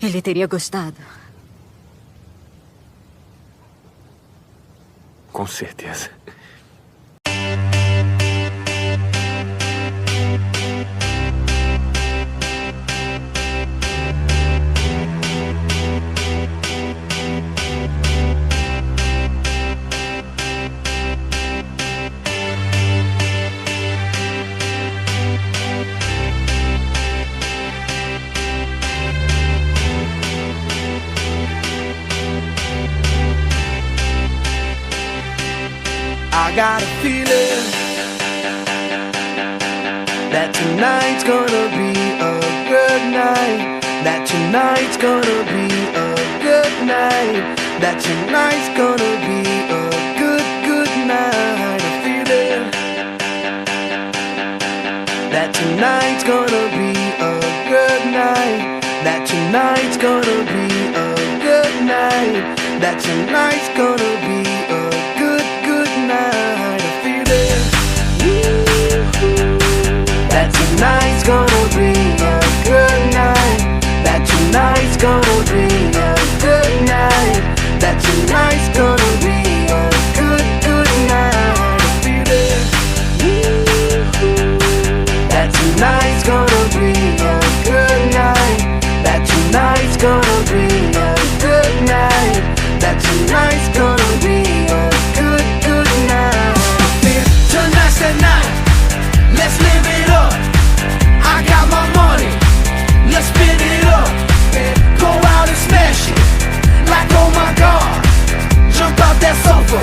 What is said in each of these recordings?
Ele teria gostado. Com certeza. I got a feeling that tonight's gonna be a good night. That tonight's gonna be a good night. That tonight's gonna be a good night. A feeling that tonight's gonna be a good night. That tonight's gonna be a good night. That tonight's gonna be a good night. A feeling that tonight's gonna be a good night. That tonight's gonna be a good night. That tonight's gonna be a good night. A feeling that tonight's gonna be a good night. That tonight's gonna be a good night. That tonight's gonna be a good night. Tonight's the night, let's live it up. I got my money, let's spin it up. Go out and smash it, like oh my God. Jump out that sofa,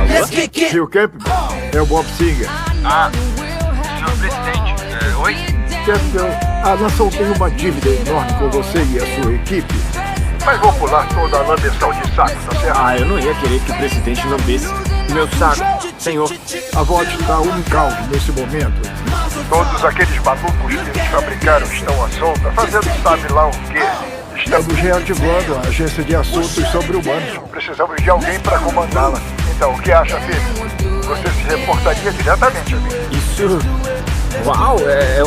let's get Tio Campbell, é o Bob Singer. Ah, senhor presidente. Oi? Campbell, a nação tem uma dívida enorme com você e a sua equipe. Mas vou pular toda a lambeção de saco, tá certo? Ah, eu não ia querer que o presidente lambesse meu saco, senhor. A VOD está um caos nesse momento. Todos aqueles malucos que eles fabricaram estão à solta, fazendo sabe lá o quê. Estamos reativando a Agência de Assuntos Sobre-Humanos. Precisamos de alguém para comandá-la. Então, o que acha, filho? Você se reportaria diretamente a mim. Isso... Uau, é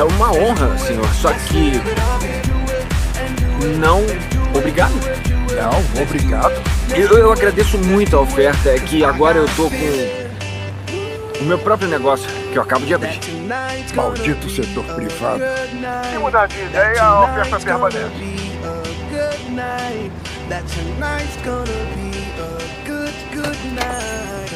uma honra, senhor. Só que... Não, obrigado. Não, obrigado. Eu agradeço muito a oferta. É que agora eu tô com o meu próprio negócio, que eu acabo de abrir. Maldito setor privado. Se mudar de ideia, a oferta permanece. That tonight's gonna be a good night.